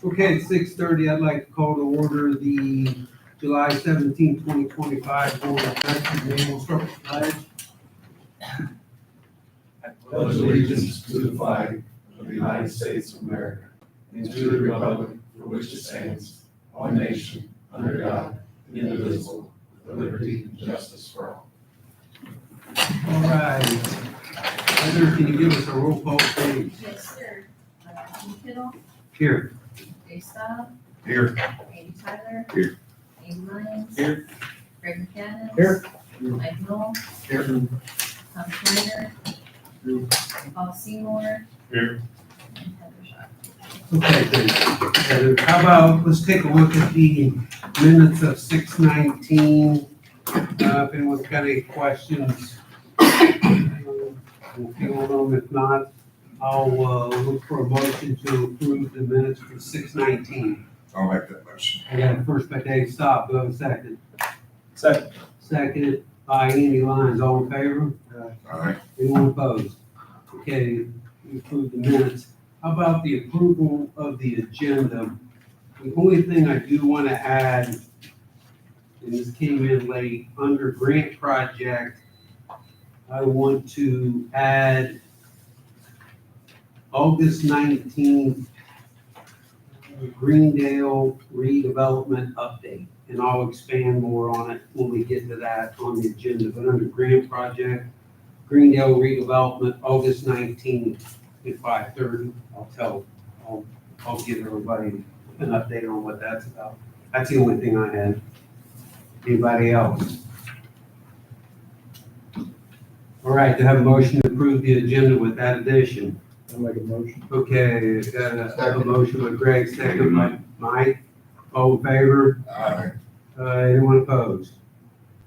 Okay, at 6:30, I'd like to call to order the July 17, 2025 Board of Trustees meeting. We'll start with the pledge. I pledge allegiance to the flag of the United States of America and to the republic for which it stands, one nation, under God, indivisible, with liberty and justice for all. All right. Heather, can you give us a roll call, please? Yes, sir. Keith Kittle, Here. Dave Style, Here. Andy Tyler. Here. Amy Lyons. Here. Greg McAdams. Here. Mike Knoll, Here. Tom Schneider. Paul Seymour. Here. And Heather Shot. Okay, thanks. Heather, how about, let's take a look at the minutes of 6:19. If anyone's got any questions, we'll field them. If not, I'll look for a motion to approve the minutes for 6:19. I'll make that motion. I got a first by Dave Stop. Do I have a second? Second. Second by Andy Lyons. All in favor? All right. Anyone opposed? Okay, we approve the minutes. How about the approval of the agenda? The only thing I do want to add, and this came in late, under grant project, I want to add August 19th, Greendale redevelopment update. And I'll expand more on it when we get to that on the agenda. But under grant project, Greendale redevelopment, August 19th at 5:30. I'll give everybody an update on what that's about. That's the only thing I had. Anybody else? All right, to have a motion to approve the agenda with that addition. I'll make a motion. Okay, got a motion by Greg, second by Mike. All in favor? Aye. Anyone opposed?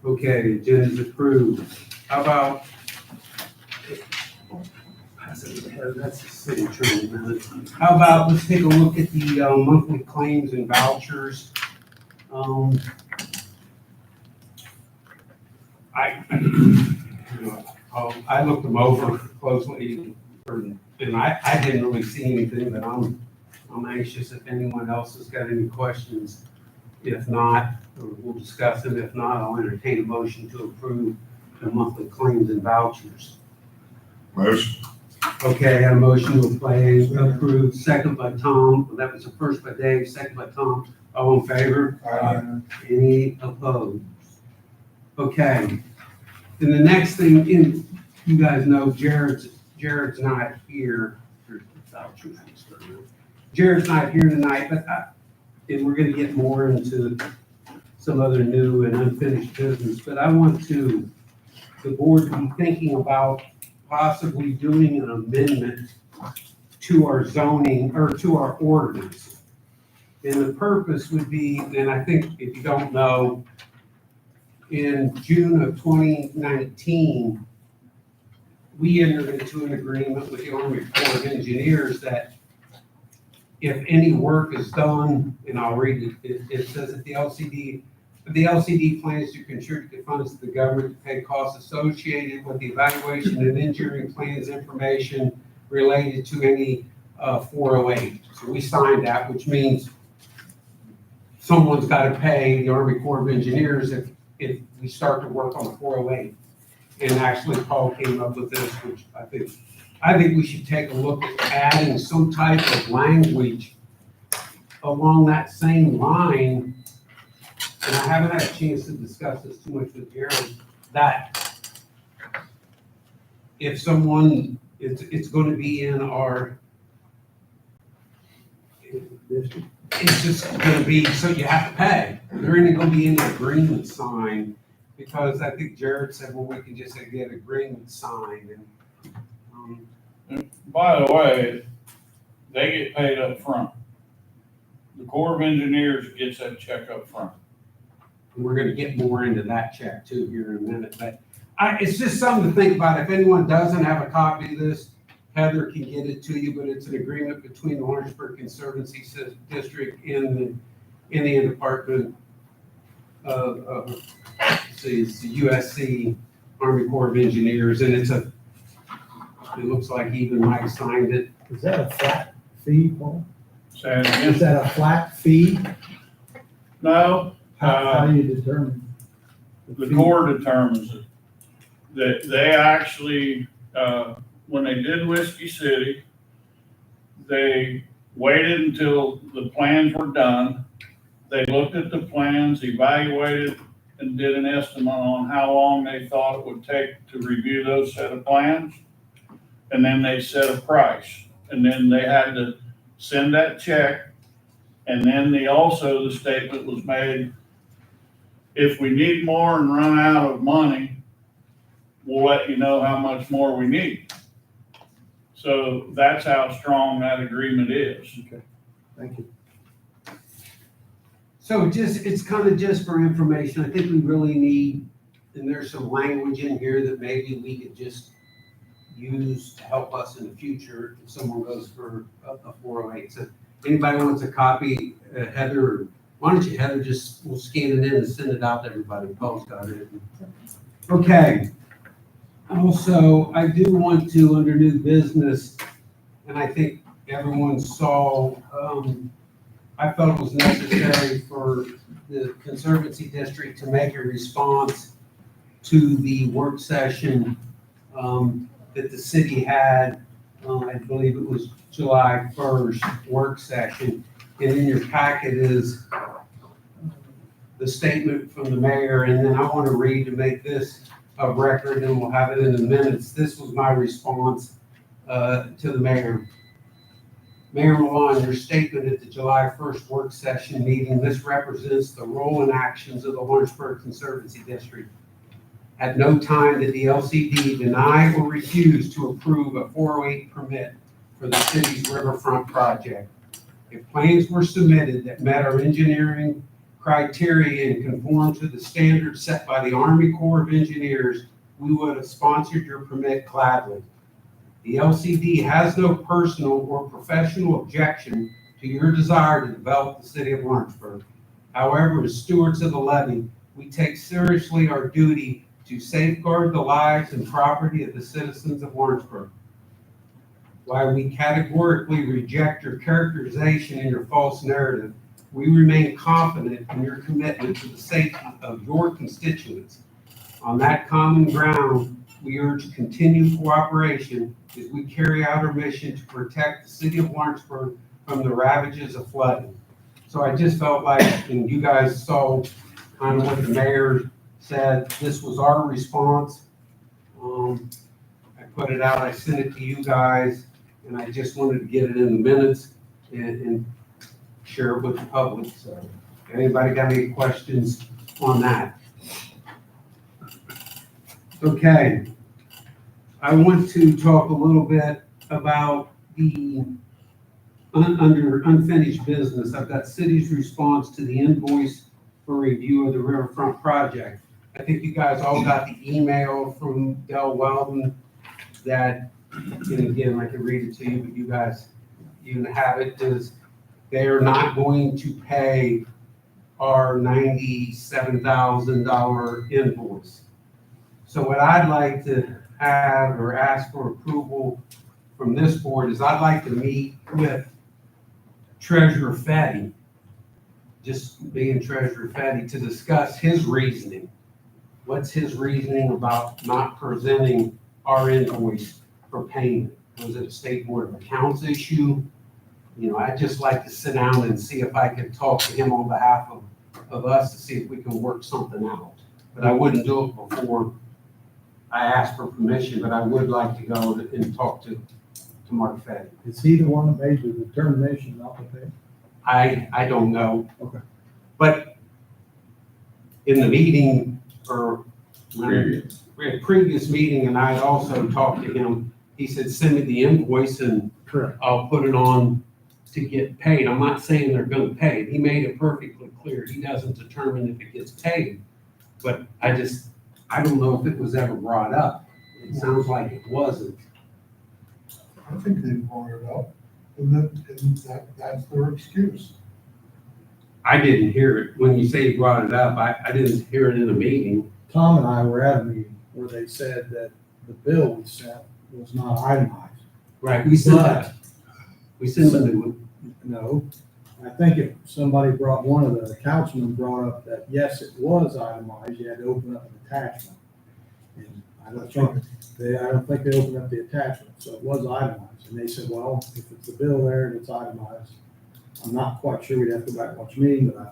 Okay, agenda's approved. How about? That's the signature in a minute. How about, let's take a look at the monthly claims and vouchers. I looked them over closely, and I didn't really see anything, but I'm anxious if anyone else has got any questions. If not, we'll discuss them. If not, I'll entertain a motion to approve the monthly claims and vouchers. Motion. Okay, I had a motion to approve, second by Tom. That was the first by Dave, second by Tom. All in favor? Any opposed? Okay. And the next thing, you guys know Jared's not here. Jared's not here tonight, but and we're gonna get more into some other new and unfinished business. But I want the board to be thinking about possibly doing an amendment to our zoning or to our ordinance. And the purpose would be, and I think if you don't know, in June of 2019, we entered into an agreement with the Army Corps of Engineers that if any work is done, and I'll read it, it says that the LCD plans to contribute to funds to the government to pay costs associated with the evaluation and engineering plans information related to any 408. So we signed that, which means someone's got to pay the Army Corps of Engineers if we start to work on 408. And actually Paul came up with this, which I think we should take a look at adding some type of language along that same line. And I haven't had a chance to discuss this too much with Jared, that if someone, it's going to be in our, it's just going to be, so you have to pay. There ain't going to be any agreement signed, because I think Jared said, well, we can just get agreement signed. And By the way, they get paid up front. The Corps of Engineers gets that check up front. we're going to get more into that check too here in a minute. But it's just something to think about. If anyone doesn't have a copy of this, Heather can get it to you, but it's an agreement between the Lawrenceburg Conservancy District and the Indian Department of it's the USC Army Corps of Engineers, and it looks like even Mike signed it. Is that a flat fee, Paul? Say it Is again. that a flat fee? No, How do you determine? the fee? Corps determines it. They actually, when they did Whiskey City, they waited until the plans were done. They looked at the plans, evaluated, and did an estimate on how long they thought it would take to review those set of plans. And then they set a price, and then they had to send that check. And then the statement was made, if we need more and run out of money, we'll let you know how much more we need. So that's how strong that agreement is. Okay, thank you. So it's kind of just for information. I think we really need, and there's some language in here that maybe we could just use to help us in the future if someone goes for a 408. So anybody wants a copy, Heather, why don't you, Heather, we'll scan it in and send it out to everybody. Paul's got it. Okay. Also, I do want to, under new business, and I think everyone saw, I felt it was necessary for the Conservancy District to make a response to the work session that the city had, I believe it was July 1st work session. And in your packet is the statement from the mayor, and then I want to read to make this a record, and we'll have it in the minutes. This was my response to the mayor. Mayor Milan, your statement at the July 1st work session meeting, this represents the role and actions of the Lawrenceburg Conservancy District. At no time did the LCD deny or refuse to approve a 408 permit for the city's riverfront project. If plans were submitted that met our engineering criteria and conformed to the standards set by the Army Corps of Engineers, we would have sponsored your permit gladly. The LCD has no personal or professional objection to your desire to develop the city of Lawrenceburg. However, as stewards of the levee, we take seriously our duty to safeguard the lives and property of the citizens of Lawrenceburg. While we categorically reject your characterization and your false narrative, we remain confident in your commitment to the safety of your constituents. On that common ground, we urge continued cooperation as we carry out our mission to protect the city of Lawrenceburg from the ravages of flooding. So I just felt like, and you guys saw kind of what the mayor said, this was our response. I put it out, I sent it to you guys, and I just wanted to get it in the minutes and share it with the public. So anybody got any questions on that? Okay. I want to talk a little bit about the under unfinished business. I've got city's response to the invoice for review of the riverfront project. I think you guys all got the email from Del Weldon that, and again, I can read it to you, but you guys, you have it, is they are not going to pay our $97,000 invoice. So what I'd like to have or ask for approval from this board is I'd like to meet with Treasurer Fetty, just being Treasurer Fetty, to discuss his reasoning. What's his reasoning about not presenting our invoice for payment? Was it a State Board of Accounts issue? You know, I'd just like to sit down and see if I could talk to him on behalf of us to see if we can work something out. But I wouldn't do it before I asked for permission, but I would like to go and talk to Mark Fetty. Is he the one that made the determination not to pay? I don't know. Okay. But in the meeting, or we had a previous meeting, and I also talked to him, he said, send me the invoice and Correct. I'll put it on to get paid. I'm not saying they're gonna pay it. He made it perfectly clear. He doesn't determine if it gets paid. But I don't know if it was ever brought up. It sounds like it wasn't. I think they brought it up, and that's their excuse. I didn't hear it. When you say you brought it up, I didn't hear it in a meeting. Tom and I were at a meeting where they said that the bill we sent was not itemized. Right, we said that. We sent them a new one. No, I think if somebody one of the councilmen brought up that, yes, it was itemized, you had to open up an attachment. And I don't think they opened up the attachment, so it was itemized, and they said, well, if it's a bill there and it's itemized, I'm not quite sure, we'd have to go back and watch the meeting, but I